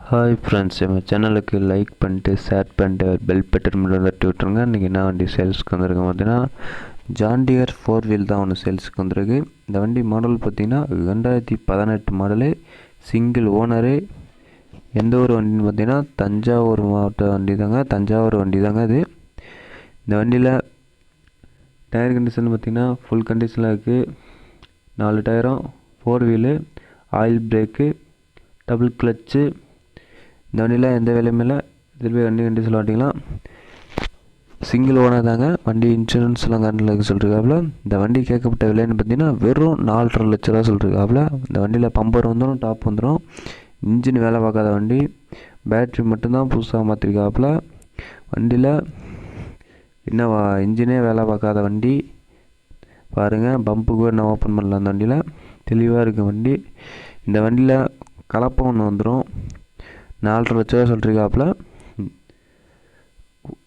Hi friends, நம்ம சேனலுக்கு like பண்ணிட்டு ஷேர் பண்ணிட்டு பெல் பட்டன் மட்டும் தட்டி விட்ருங்க. இன்றைக்கி என்ன வண்டி சேல்ஸுக்கு வந்திருக்கு பார்த்தீங்கன்னா ஜான் டியர் 4 வீல் தான் ஒன்று சேல்ஸுக்கு வந்திருக்கு. இந்த வண்டி மாடல் பார்த்திங்கன்னா 2018 மாடலு, சிங்கிள் ஓனரு. எந்த ஒரு வண்டின்னு பார்த்தீங்கன்னா தஞ்சாவூர் மாவட்ட வண்டி தாங்க இது. இந்த வண்டியில் டயர் கண்டிஷன் பார்த்திங்கன்னா ஃபுல் கண்டிஷனில் இருக்குது. 4 டயரும், 4 wheel, oil brake, double clutch. இந்த வண்டியில் எந்த வேலையுமே இல்லை. திருப்பி வண்டி சொல்லிட்டிங்கன்னா சிங்கிள் ஓனர் தாங்க. வண்டி இன்சூரன்ஸ்லாம் கரண்டில் சொல்லிருக்காப்புல. இந்த வண்டி கேட்கப்பட்ட விலைன்னு பார்த்தீங்கன்னா வெறும் 4.5 லட்ச ரூபா சொல்லிருக்காப்புல. இந்த வண்டியில் பம்பர் வந்துடும், டாப் வந்துடும். இன்ஜின் வேலை பார்க்காத வண்டி, பேட்ரி மட்டும்தான் புதுசாக மாற்றிருக்காப்புல. வண்டியில் இன்னும் இன்ஜினே வேலை பார்க்காத வண்டி பாருங்கள். பம்புக்கு என்ன ஓப்பன் பண்ணலாம். அந்த வண்டியில் தெளிவாக இருக்குது வண்டி. இந்த வண்டியில் கலப்பை ஒன்று வந்துடும். 4.5 லட்ச ரூபா சொல்லிருக்காப்புல.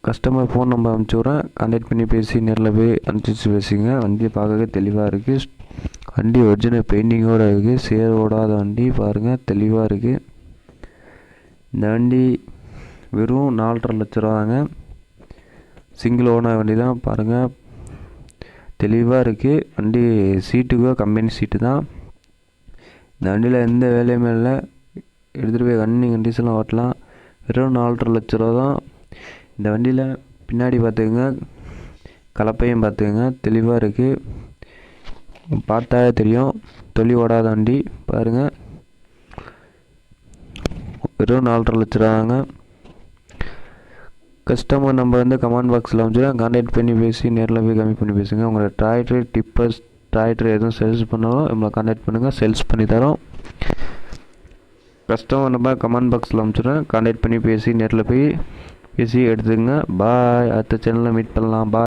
கஸ்டமர் ஃபோன் நம்பர் அனுப்பிச்சி விட்றேன், கான்டாக்ட் பண்ணி பேசி நேரில் போய் அனுப்பிச்சி பேசிங்க. வண்டியை பார்க்கவே தெளிவாக இருக்குது. வண்டி ஒரிஜினல் பெயிண்டிங்கோடு இருக்குது. சேர் ஓடாத வண்டி பாருங்கள், தெளிவாக இருக்குது. இந்த வண்டி வெறும் 4.5 லட்ச ரூபாங்க. சிங்கிள் ஓனர் வண்டி தான் பாருங்கள், தெளிவாக இருக்குது. வண்டி சீட்டுக்கோ கம்பெனி சீட்டு தான். இந்த வண்டியில் எந்த வேலையுமே இல்லை. எடுத்துகிட்டு போய் ரன்னிங் கண்டிஷன்லாம் ஓட்டலாம். வெறும் 4.5 லட்ச ரூபா தான். இந்த வண்டியில் பின்னாடி பார்த்துக்கங்க, கலப்பையும் பார்த்துக்கங்க, தெளிவாக இருக்குது. பார்த்தாலே தெரியும், தொலி ஓடாத வண்டி பாருங்கள். வெறும் 4.5 லட்ச ரூபா தாங்க. கஸ்டமர் நம்பர் வந்து கமெண்ட் பாக்ஸில் அமைச்சிடும், கான்டாக்ட் பண்ணி பேசி நேரில் போய் கம்மி பண்ணி பேசுங்க. உங்களோட டிராக்டர், டிப்பர்ஸ், டிராக்டர் எதுவும் சேல்ஸ் பண்ணாலும் நம்மளை கான்டாக்ட் பண்ணுங்கள், சேல்ஸ் பண்ணி தரோம். கஸ்டமர் நம்பர் கமெண்ட் பாக்ஸில் அமைச்சிடுறேன், கான்டாக்ட் பண்ணி பேசி நேரில் போய் பேசி எடுத்துக்கங்க. பாய். அடுத்த சேனலில் மீட் பண்ணலாம். பாய்.